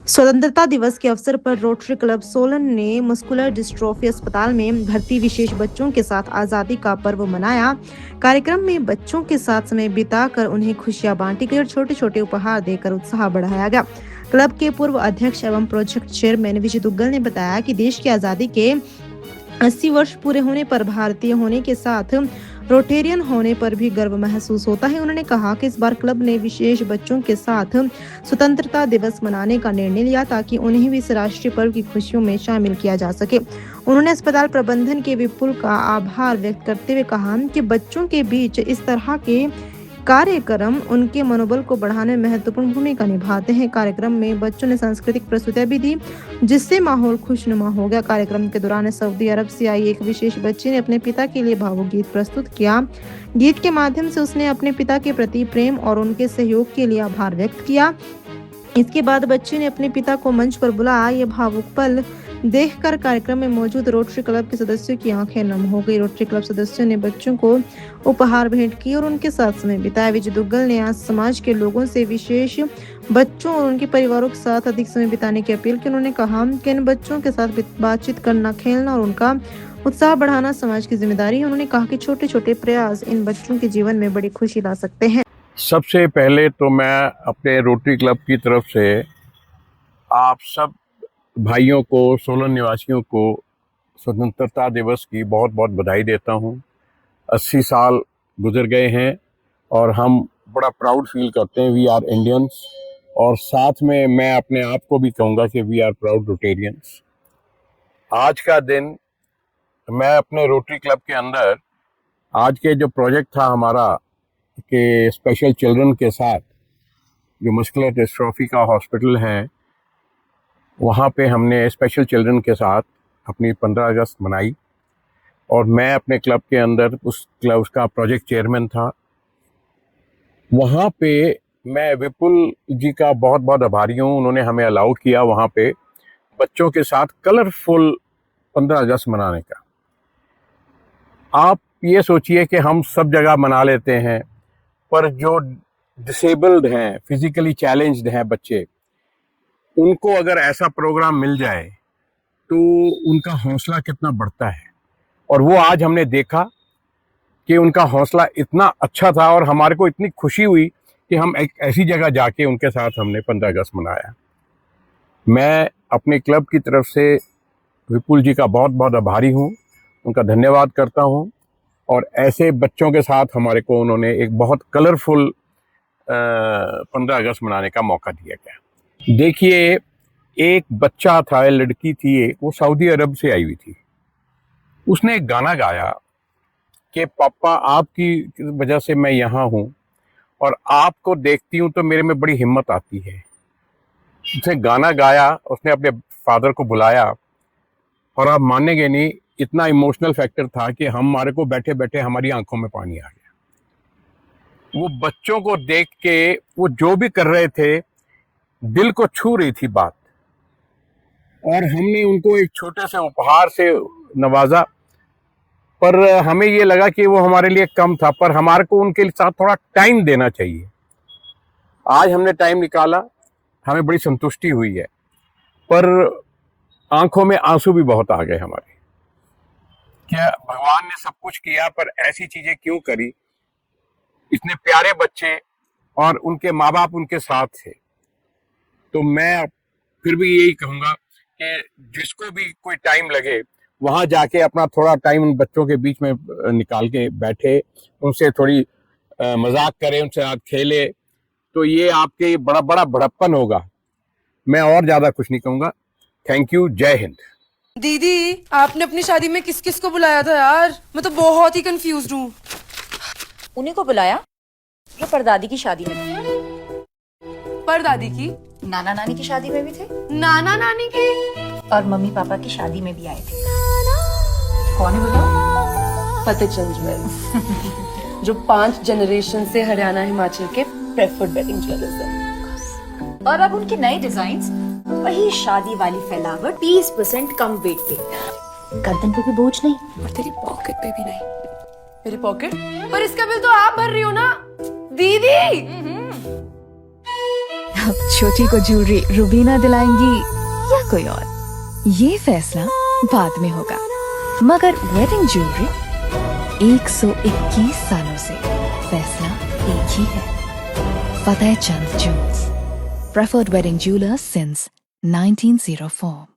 स्वतंत्रता दिवस के अवसर पर रोटरी क्लब सोलन ने मस्कुलर डिस्ट्रोफी अस्पताल में भर्ती विशेष बच्चों के साथ आजादी का पर्व मनाया। कार्यक्रम में बच्चों के साथ समय बिताकर उन्हें खुशियां बांटी गई और छोटे छोटे उपहार देकर उत्साह बढ़ाया गया। क्लब के पूर्व अध्यक्ष एवं प्रोजेक्ट चेयरमैन विजय दुग्गल ने बताया कि देश की आजादी के 80 वर्ष पूरे होने पर भारतीय होने के साथ रोटेरियन होने पर भी गर्व महसूस होता है। उन्होंने कहा कि इस बार क्लब ने विशेष बच्चों के साथ स्वतंत्रता दिवस मनाने का निर्णय लिया ताकि उन्हें भी इस राष्ट्रीय पर्व की खुशियों में शामिल किया जा सके। उन्होंने अस्पताल प्रबंधन के विपुल का आभार व्यक्त करते हुए कहा कि बच्चों के बीच इस तरह के कार्यक्रम उनके मनोबल को बढ़ाने में महत्वपूर्ण भूमिका निभाते हैं। कार्यक्रम में बच्चों ने सांस्कृतिक प्रस्तुतियां भी दी जिससे माहौल खुशनुमा हो गया। कार्यक्रम के दौरान सऊदी अरब से आई एक विशेष बच्ची ने अपने पिता के लिए भावुक गीत प्रस्तुत किया। गीत के माध्यम से उसने अपने पिता के प्रति प्रेम और उनके सहयोग के लिए आभार व्यक्त किया। इसके बाद बच्ची ने अपने पिता को मंच पर बुलाया। ये भावुक पल देखकर कार्यक्रम में मौजूद रोटरी क्लब के सदस्यों की आंखें नम हो गई। रोटरी क्लब सदस्यों ने बच्चों को उपहार भेंट किए और उनके साथ समय बिताया। विजय दुग्गल ने आज समाज के लोगों से विशेष बच्चों और उनके परिवारों के साथ अधिक समय बिताने की अपील की। उन्होंने कहा कि इन बच्चों के साथ बातचीत करना, खेलना और उनका उत्साह बढ़ाना समाज की जिम्मेदारी है। उन्होंने कहा कि छोटे छोटे प्रयास इन बच्चों के जीवन में बड़ी खुशी ला सकते हैं। सबसे पहले तो मैं अपने रोटरी क्लब की तरफ से आप सब भाइयों को, सोलन निवासियों को स्वतंत्रता दिवस की बहुत बहुत बधाई देता हूं। 80 साल गुजर गए हैं और हम बड़ा प्राउड फील करते हैं, वी आर इंडियंस। और साथ में मैं अपने आप को भी कहूँगा कि वी आर प्राउड रोटेरियंस। आज का दिन मैं अपने रोटरी क्लब के अंदर आज के जो प्रोजेक्ट था हमारा कि स्पेशल चिल्ड्रन के साथ जो मस्कुलर डिस्ट्रॉफी का हॉस्पिटल है, वहाँ पे हमने स्पेशल चिल्ड्रन के साथ अपनी 15 अगस्त मनाई और मैं अपने क्लब के अंदर उस क्लब का प्रोजेक्ट चेयरमैन था। वहाँ पे मैं विपुल जी का बहुत बहुत आभारी हूँ। उन्होंने हमें अलाउ किया वहाँ पे बच्चों के साथ कलरफुल 15 अगस्त मनाने का। आप ये सोचिए कि हम सब जगह मना लेते हैं, पर जो डिसेबल्ड हैं, फिजिकली चैलेंज्ड हैं बच्चे, उनको अगर ऐसा प्रोग्राम मिल जाए तो उनका हौसला कितना बढ़ता है। और वो आज हमने देखा कि उनका हौसला इतना अच्छा था और हमारे को इतनी खुशी हुई कि हम एक ऐसी जगह जाके उनके साथ हमने 15 अगस्त मनाया। मैं अपने क्लब की तरफ से विपुल जी का बहुत बहुत आभारी हूँ, उनका धन्यवाद करता हूँ। और ऐसे बच्चों के साथ हमारे को उन्होंने एक बहुत कलरफुल 15 अगस्त मनाने का मौका दिया गया। देखिए, एक बच्चा था, लड़की थी एक, वो सऊदी अरब से आई हुई थी। उसने एक गाना गाया कि पापा आपकी वजह से मैं यहाँ हूँ और आपको देखती हूँ तो मेरे में बड़ी हिम्मत आती है। उसने गाना गाया, उसने अपने फादर को बुलाया और आप मानेंगे नहीं, इतना इमोशनल फैक्टर था कि हमारे को बैठे बैठे हमारी आंखों में पानी आ गया। वो बच्चों को देख के वो जो भी कर रहे थे दिल को छू रही थी बात, और हमने उनको एक छोटे से उपहार से नवाजा। पर हमें ये लगा कि वो हमारे लिए कम था, पर हमारे को उनके साथ थोड़ा टाइम देना चाहिए। आज हमने टाइम निकाला, हमें बड़ी संतुष्टि हुई है, पर आंखों में आंसू भी बहुत आ गए हमारे। क्या भगवान ने सब कुछ किया, पर ऐसी चीजें क्यों करी। इतने प्यारे बच्चे और उनके माँ बाप उनके साथ थे। तो मैं फिर भी यही कहूँगा कि जिसको भी कोई टाइम लगे वहाँ जाके अपना थोड़ा टाइम उन बच्चों के बीच में निकाल के बैठे, उनसे थोड़ी मजाक करें, उनसे साथ खेले, तो ये आपके बड़ा बड़ा बड़प्पन होगा। मैं और ज़्यादा कुछ नहीं कहूँगा। Thank you. जय हिंद। दीदी, आपने अपनी शादी में किस किस को बुलाया था यार? मैं तो बहुत ही कंफ्यूज हूँ। उन्हीं को बुलाया जो परदादी की शादी में थे। परदादी की? नाना नानी की शादी में भी थे नाना नानी की और मम्मी पापा की शादी में भी आए थे। कौन है बताओ? फतेह चंद ज्वेलर्स जो 5 जनरेशन से हरियाणा हिमाचल के प्रेफर्ड वेडिंग ज्वेलर्स हैं। और अब उनके नए डिजाइन्स, वही शादी वाली फैलावट, 30% कम वेट पे, गर्दन पे भी बोझ नहीं और तेरी पॉकेट पे भी नहीं। मेरी पॉकेट? पर इसका बिल तो आप भर रही हो ना दीदी। अब छोटी को ज्वेलरी रुबीना दिलाएंगी या कोई और, ये फैसला बाद में होगा, मगर वेडिंग ज्वेलरी 121 सालों से फैसला एक ही है। Fateh Chand jewels, preferred wedding jewellers since 1904।